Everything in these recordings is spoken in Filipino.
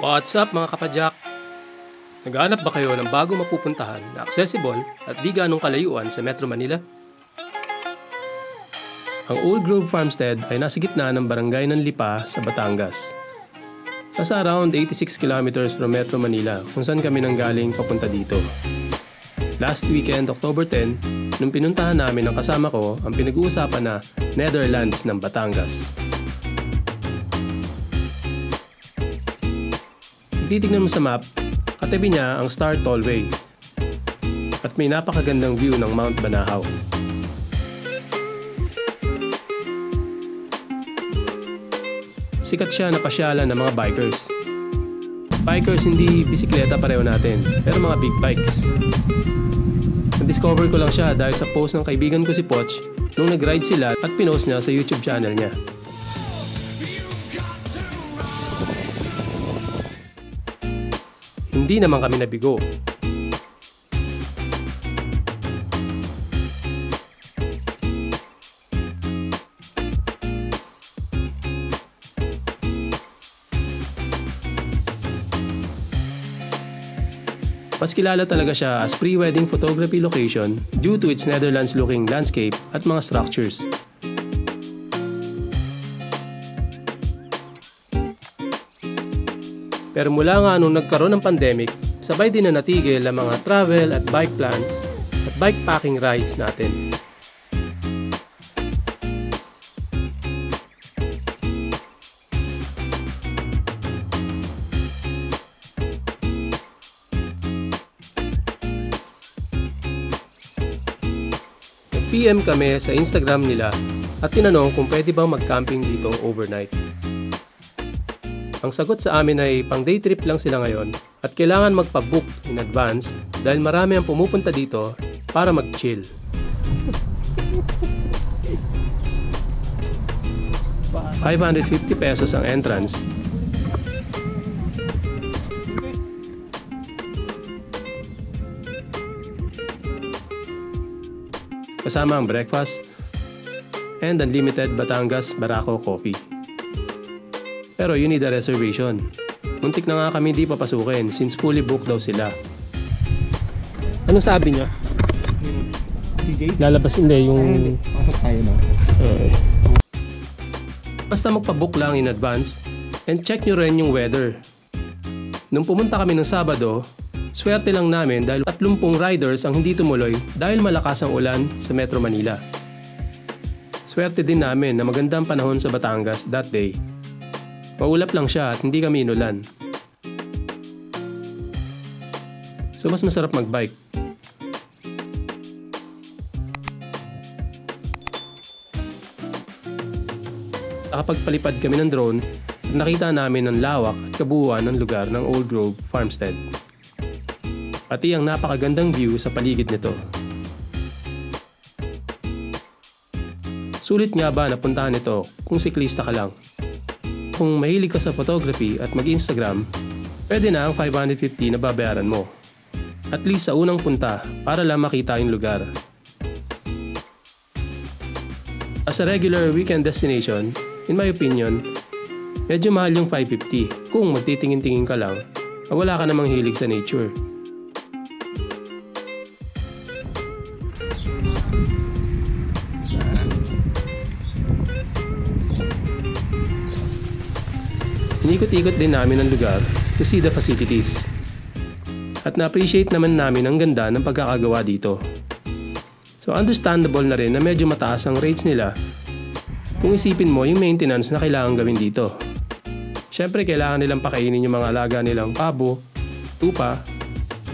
What's up mga kapadyak? Naghahanap ba kayo ng bago mapupuntahan na accessible at di ganong kalayuan sa Metro Manila? Ang Old Grove Farmstead ay nasa gitna ng barangay ng Lipa sa Batangas. Nasa around 86 kilometers from Metro Manila kung saan kami nanggaling papunta dito. Last weekend, October 10, nung pinuntahan namin ang kasama ko ang pinag-uusapan na Netherlands ng Batangas. Titignan mo sa map, katabi niya ang Star Tollway at may napakagandang view ng Mount Banahaw. Sikat siya na pasyalan ng mga bikers. Bikers hindi bisikleta pareho natin, pero mga big bikes. Na-discover ko lang siya dahil sa post ng kaibigan ko si Poch nung nag-ride sila at pinost niya sa YouTube channel niya. Hindi naman kami nabigo. Mas kilala talaga siya as pre-wedding photography location due to its Netherlands-looking landscape at mga structures. Pero mula nga nung nagkaroon ng pandemic, sabay din na natigil ang mga travel at bike plans at bikepacking rides natin. Nag-PM kami sa Instagram nila at tinanong kung pwede bang mag-camping dito overnight. Ang sagot sa amin ay pang day trip lang sila ngayon at kailangan magpa-book in advance dahil marami ang pumupunta dito para mag-chill. ₱550 ang entrance. Kasama ang breakfast and unlimited Batangas Barako coffee. Pero you need a reservation. Muntik na nga kami di papasukin since fully booked daw sila. Ano sabi niya? DJ? Lalabas hindi yung... Pasok tayo na. Basta magpa-book lang in advance and check nyo rin yung weather. Nung pumunta kami ng Sabado, swerte lang namin dahil 30 riders ang hindi tumuloy dahil malakas ang ulan sa Metro Manila. Swerte din namin na magandang panahon sa Batangas that day. Maulap lang siya at hindi kami inulan. So mas masarap mag-bike. Nakapagpalipad kami ng drone at nakita namin ang lawak at kabuuan ng lugar ng Old Grove Farmstead. Pati ang napakagandang view sa paligid nito. Sulit nga ba na puntahan ito kung siklista ka lang? Kung mahilig ka sa photography at mag-Instagram, pwede na ang ₱550 na babayaran mo. At least sa unang punta para lang makita yung lugar. As a regular weekend destination, in my opinion, medyo mahal yung ₱550 kung magtitingin-tingin ka lang at wala ka namang hilig sa nature. Inikot-ikot din namin ang lugar to see the facilities. At na-appreciate naman namin ang ganda ng pagkakagawa dito. So understandable na rin na medyo mataas ang rates nila kung isipin mo yung maintenance na kailangan gawin dito. Siyempre kailangan nilang pakainin yung mga alaga nilang pabo, tupa,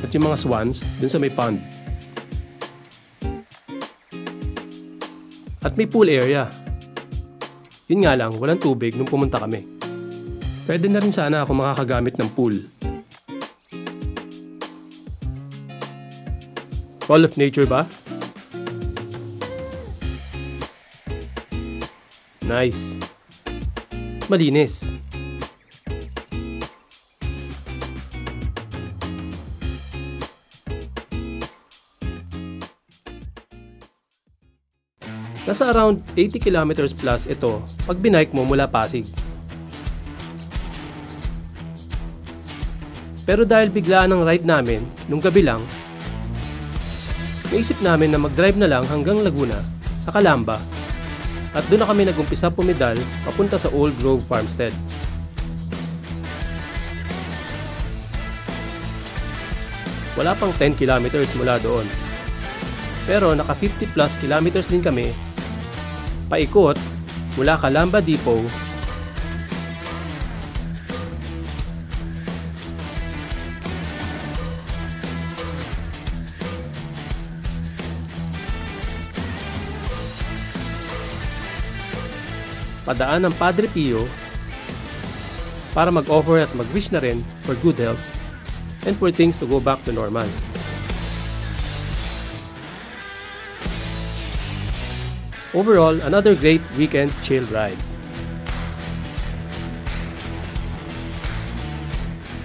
at yung mga swans dun sa may pond. At may pool area. Yun nga lang, walang tubig nung pumunta kami. Pwede na rin sana ako makakagamit ng pool. Call of nature ba? Nice. Malinis. Nasa around 80 kilometers plus ito pag binike mo mula Pasig. Pero dahil biglaan ang ride namin, nung gabi lang, naisip namin na mag-drive na lang hanggang Laguna, sa Calamba, at doon na kami nag-umpisa pumidal papunta sa Old Grove Farmstead. Wala pang 10 kilometers mula doon. Pero naka 50 plus kilometers din kami, paikot mula Calamba Depot padaan ng Padre Pio para mag-offer at mag-wish na rin for good health and for things to go back to normal. Overall, another great weekend chill ride.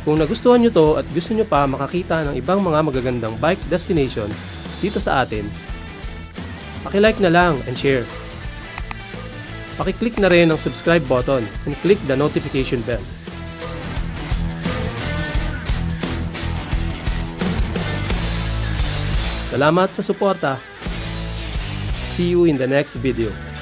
Kung nagustuhan nyo to at gusto nyo pa makakita ng ibang mga magagandang bike destinations dito sa atin, paki-like na lang and share. Paki-click na rin ang subscribe button and click the notification bell. Salamat sa suporta. See you in the next video.